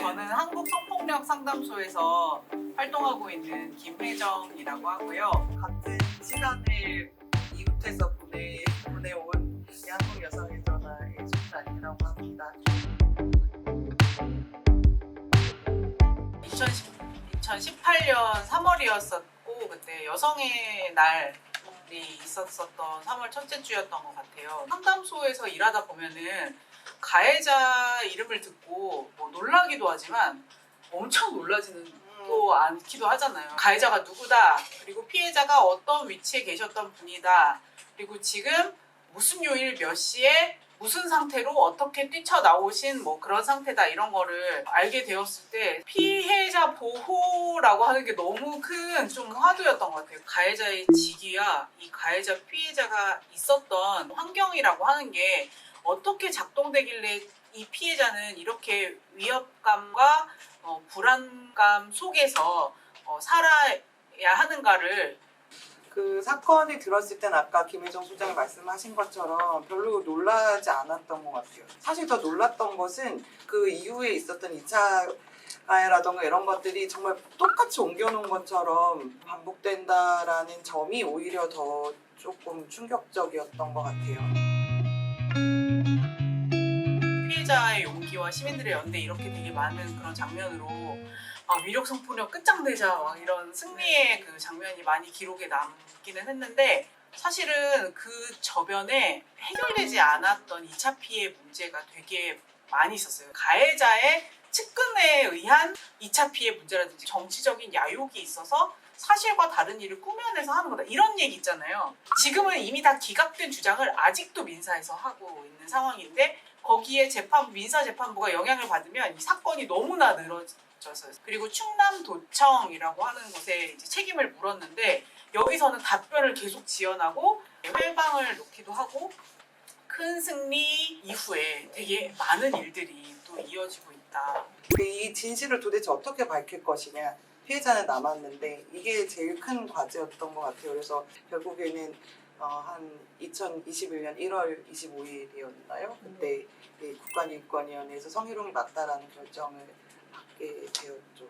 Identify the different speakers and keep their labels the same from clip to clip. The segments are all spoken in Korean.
Speaker 1: 저는 한국 성폭력 상담소에서 활동하고 있는 김혜정이라고 하고요. 같은 시간을 이웃에서 보내온 한국 여성의 전화의 송란이라고 합니다. 2018년 3월이었었고 그때 여성의 날이 있었던 3월 첫째 주였던 것 같아요. 상담소에서 일하다 보면은 가해자 이름을 듣고 뭐 놀라기도 하지만 엄청 놀라지는 또 않기도 하잖아요. 가해자가 누구다, 그리고 피해자가 어떤 위치에 계셨던 분이다, 그리고 지금 무슨 요일 몇 시에 무슨 상태로 어떻게 뛰쳐나오신 뭐 그런 상태다, 이런 거를 알게 되었을 때 피해자 보호라고 하는 게 너무 큰 좀 화두였던 것 같아요. 가해자의 직위와 이 가해자 피해자가 있었던 환경이라고 하는 게 어떻게 작동되길래 이 피해자는 이렇게 위협감과 불안감 속에서 살아야 하는가를.
Speaker 2: 그 사건이 들었을 땐 아까 김혜정 소장이 말씀하신 것처럼 별로 놀라지 않았던 것 같아요. 사실 더 놀랐던 것은 그 이후에 있었던 2차 가해라던가 이런 것들이 정말 똑같이 옮겨놓은 것처럼 반복된다라는 점이 오히려 더 조금 충격적이었던 것 같아요.
Speaker 1: 피해자의 용기와 시민들의 연대, 이렇게 되게 많은 그런 장면으로 위력 성폭력 끝장내자 막 이런 승리의 그 장면이 많이 기록에 남기는 했는데, 사실은 그 저변에 해결되지 않았던 2차 피해 문제가 되게 많이 있었어요. 가해자의 측근에 의한 2차 피해 문제라든지 정치적인 야욕이 있어서 사실과 다른 일을 꾸며내서 하는 거다, 이런 얘기 있잖아요. 지금은 이미 다 기각된 주장을 아직도 민사에서 하고 있는 상황인데, 거기에 민사재판부가 영향을 받으면 이 사건이 너무나 늘어져서, 그리고 충남도청이라고 하는 곳에 이제 책임을 물었는데 여기서는 답변을 계속 지연하고 회방을 놓기도 하고, 큰 승리 이후에 되게 많은 일들이 또 이어지고 있다.
Speaker 2: 이 진실을 도대체 어떻게 밝힐 것이냐, 피해자는 남았는데 이게 제일 큰 과제였던 것 같아요. 그래서 결국에는 한 2021년 1월 25일이었나요? 그때 국가인권위원회에서 성희롱이 맞다라는 결정을 받게 되었죠.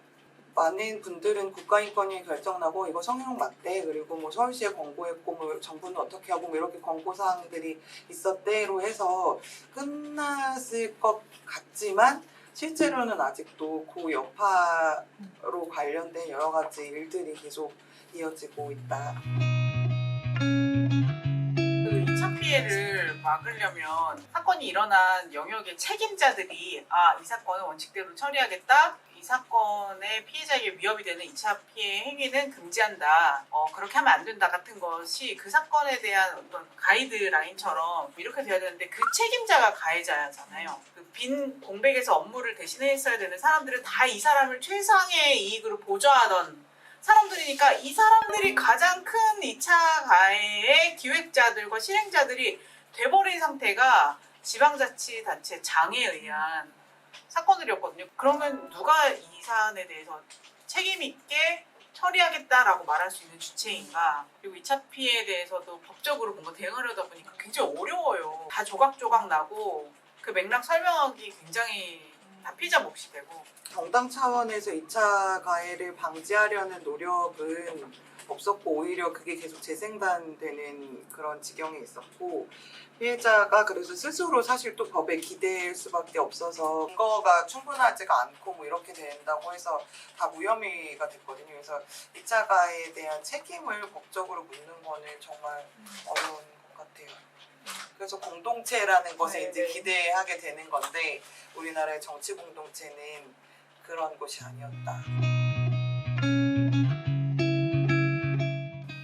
Speaker 2: 많은 분들은 국가인권위에 결정 나고 이거 성희롱 맞대, 그리고 뭐 서울시에 권고했고 뭐 정부는 어떻게 하고 뭐 이렇게 권고사항들이 있었대로 해서 끝났을 것 같지만 실제로는 아직도 그 여파로 관련된 여러 가지 일들이 계속 이어지고 있다.
Speaker 1: 그 2차 피해를 막으려면 사건이 일어난 영역의 책임자들이 이 사건은 원칙대로 처리하겠다, 이 사건의 피해자에게 위협이 되는 2차 피해 행위는 금지한다, 그렇게 하면 안 된다 같은 것이 그 사건에 대한 어떤 가이드라인처럼 이렇게 돼야 되는데, 그 책임자가 가해자잖아요. 그 빈 공백에서 업무를 대신했어야 되는 사람들은 다 이 사람을 최상의 이익으로 보좌하던 사람들이니까, 이 사람들이 가장 큰 2차 가해의 기획자들과 실행자들이 돼버린 상태가 지방자치단체 장에 의한 사건들이었거든요. 그러면 누가 이 사안에 대해서 책임있게 처리하겠다라고 말할 수 있는 주체인가? 그리고 2차 피해에 대해서도 법적으로 뭔가 대응하려다 보니까 굉장히 어려워요. 다 조각조각 나고 그 맥락 설명하기 굉장히 다 피자 몫이 되고.
Speaker 2: 정당 차원에서 2차 가해를 방지하려는 노력은 없었고 오히려 그게 계속 재생산되는 그런 지경에 있었고, 피해자가 그래서 스스로 사실 또 법에 기댈 수밖에 없어서 근거가 충분하지가 않고 뭐 이렇게 된다고 해서 다 무혐의가 됐거든요. 그래서 2차 가해에 대한 책임을 법적으로 묻는 거는 정말 어려운 것 같아요. 그래서 공동체라는 것에 이제 기대하게 되는 건데, 우리나라의 정치 공동체는 그런 곳이 아니었다.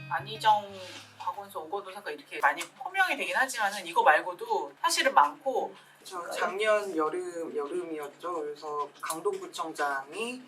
Speaker 1: 안희정, 박원순, 오거돈 사건 이렇게 많이 호명이 되긴 하지만은 이거 말고도 사실은 많고.
Speaker 2: 작년 여름이었죠. 그래서 강동구청장이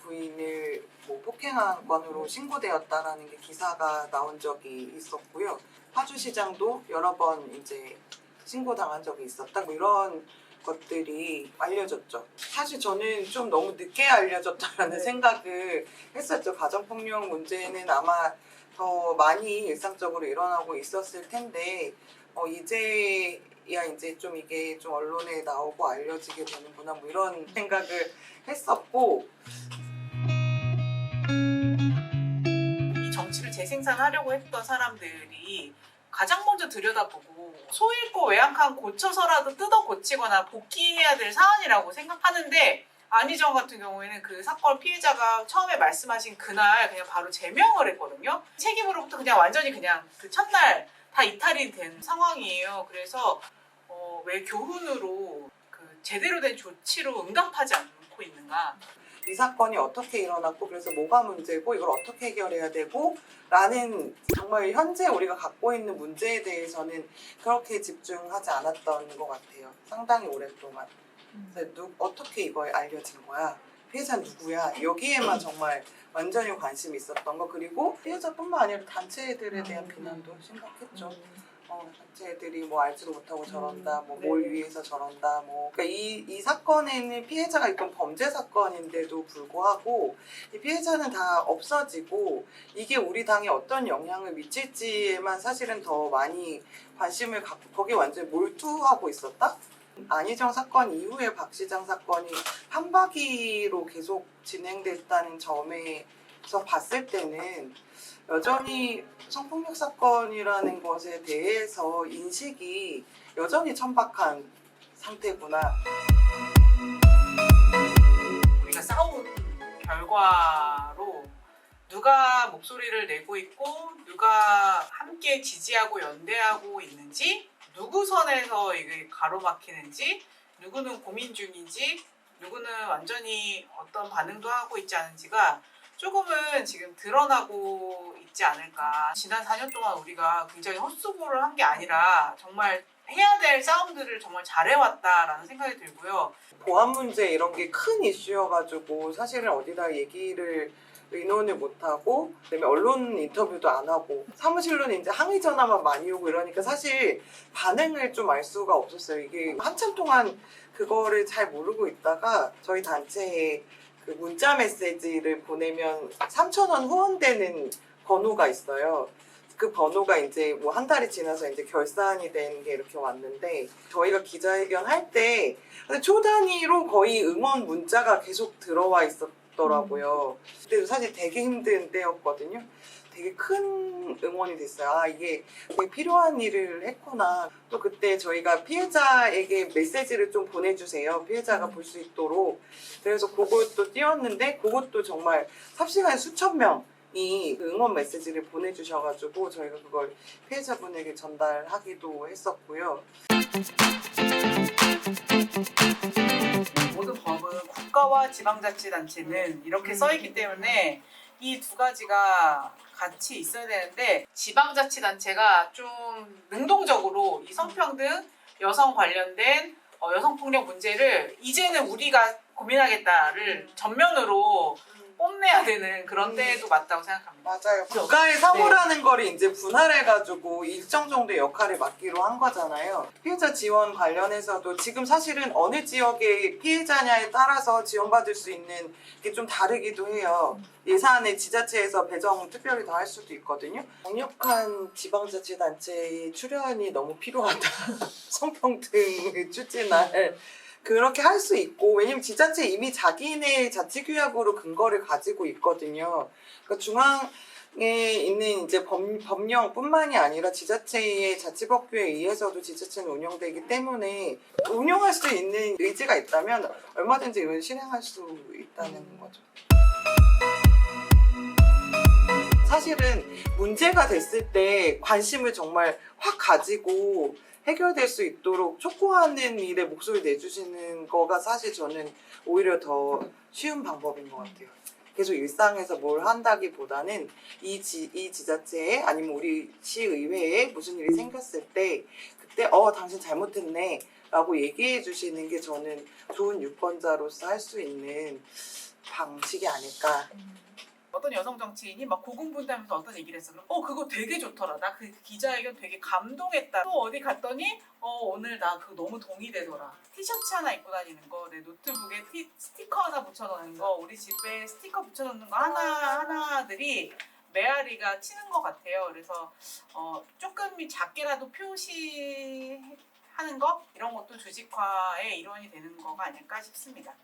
Speaker 2: 부인을 뭐 폭행한 건으로 신고되었다라는 게 기사가 나온 적이 있었고요. 파주시장도 여러 번 이제 신고당한 적이 있었다, 뭐 이런 것들이 알려졌죠. 사실 저는 좀 너무 늦게 알려졌다라는 생각을 했었죠. 가정폭력 문제는 아마 더 많이 일상적으로 일어나고 있었을 텐데 이제 돼야 이제 좀 이게 좀 언론에 나오고 알려지게 되는구나 뭐 이런 생각을 했었고
Speaker 1: 이 정치를 재생산하려고 했던 사람들이 가장 먼저 들여다보고 소잃고 외양간 고쳐서라도 뜯어 고치거나 복귀해야 될 사안이라고 생각하는데 안희정 같은 경우에는 그 사건 피해자가 처음에 말씀하신 그날 그냥 바로 제명을 했거든요. 책임으로부터 그냥 완전히 그냥 그 첫날 다 이탈이 된 상황이에요. 그래서 왜 교훈으로 그 제대로 된 조치로 응답하지 않고 있는가.
Speaker 2: 이 사건이 어떻게 일어났고 그래서 뭐가 문제고 이걸 어떻게 해결해야 되고 라는 정말 현재 우리가 갖고 있는 문제에 대해서는 그렇게 집중하지 않았던 것 같아요. 상당히 오랫동안. 그래서 어떻게 이걸 알려진 거야? 피해자는 누구야? 여기에만 정말 완전히 관심이 있었던 거. 그리고 피해자뿐만 아니라 단체들에 대한 비난도 심각했죠. 단체들이 뭐 알지도 못하고 저런다, 뭐 뭘
Speaker 1: 네.
Speaker 2: 위해서 저런다, 뭐. 그러니까 이 사건에는 피해자가 있던 범죄 사건인데도 불구하고 이 피해자는 다 없어지고 이게 우리 당에 어떤 영향을 미칠지에만 사실은 더 많이 관심을 갖고 거기에 완전히 몰두하고 있었다? 안희정 사건 이후에 박 시장 사건이 한바퀴로 계속 진행됐다는 점에서 봤을 때는 여전히 성폭력 사건이라는 것에 대해서 인식이 여전히 천박한 상태구나.
Speaker 1: 우리가 싸운 결과로 누가 목소리를 내고 있고 누가 함께 지지하고 연대하고 있는지 누구 선에서 이게 가로막히는지 누구는 고민 중인지 누구는 완전히 어떤 반응도 하고 있지 않은지가 조금은 지금 드러나고 있지 않을까. 지난 4년 동안 우리가 굉장히 헛수고를 한 게 아니라 정말 해야 될 싸움들을 정말 잘해왔다라는 생각이 들고요.
Speaker 2: 보안 문제 이런 게 큰 이슈여가지고 사실은 어디다 얘기를 의논을 못하고 그다음에 언론 인터뷰도 안 하고 사무실로는 이제 항의 전화만 많이 오고 이러니까 사실 반응을 좀 알 수가 없었어요. 이게 한참 동안 그거를 잘 모르고 있다가 저희 단체에 그 문자 메시지를 보내면 3,000원 후원되는 번호가 있어요. 그 번호가 이제 뭐 한 달이 지나서 이제 결산이 된 게 이렇게 왔는데 저희가 기자회견 할 때 초 단위로 거의 응원 문자가 계속 들어와 있었더라고요. 그때도 사실 되게 힘든 때였거든요. 되게 큰 응원이 됐어요. 아, 이게 되게 필요한 일을 했구나. 또 그때 저희가 피해자에게 메시지를 좀 보내주세요. 피해자가 볼 수 있도록. 그래서 그것도 띄웠는데 그것도 정말 삽시간에 수천 명이 그 응원 메시지를 보내주셔가지고 저희가 그걸 피해자분에게 전달하기도 했었고요.
Speaker 1: 모든 법은 국가와 지방자치단체는 이렇게 써있기 때문에 이 두 가지가 같이 있어야 되는데 지방자치단체가 좀 능동적으로 이 성평등, 여성 관련된 여성폭력 문제를 이제는 우리가 고민하겠다를 전면으로 뽐내야 되는 그런 때도 맞다고 생각합니다.
Speaker 2: 맞아요. 국가의 사고라는 거를 이제 분할해가지고 일정 정도의 역할을 맡기로 한 거잖아요. 피해자 지원 관련해서도 지금 사실은 어느 지역의 피해자냐에 따라서 지원받을 수 있는 게 좀 다르기도 해요. 예산에 지자체에서 배정 특별히 더 할 수도 있거든요. 강력한 지방자치단체의 출연이 너무 필요하다. 성평등을 추진할. 그렇게 할 수 있고 왜냐면 지자체 이미 자기네 자치규약으로 근거를 가지고 있거든요. 그러니까 중앙에 있는 이제 법령뿐만이 아니라 지자체의 자치법규에 의해서도 지자체는 운영되기 때문에 운영할 수 있는 의지가 있다면 얼마든지 이걸 실행할 수 있다는 거죠. 사실은 문제가 됐을 때 관심을 정말 확 가지고 해결될 수 있도록 촉구하는 일에 목소리 내주시는 거가 사실 저는 오히려 더 쉬운 방법인 것 같아요. 계속 일상에서 뭘 한다기보다는 이 지자체에 아니면 우리 시의회에 무슨 일이 생겼을 때 그때 당신 잘못했네 라고 얘기해 주시는 게 저는 좋은 유권자로서 할 수 있는 방식이 아닐까.
Speaker 1: 어떤 여성 정치인이 막 고군분담하면서 어떤 얘기를 했어. 그럼 그거 되게 좋더라. 나 그 기자회견 되게 감동했다. 또 어디 갔더니 오늘 나 그거 너무 동의되더라. 티셔츠 하나 입고 다니는 거, 내 노트북에 스티커 하나 붙여놓는 거, 우리 집에 스티커 붙여놓는 거 하나하나들이 메아리가 치는 것 같아요. 그래서 조금 작게라도 표시하는 하는 거 이런 것도 조직화의 일원이 되는 거가 아닐까 싶습니다.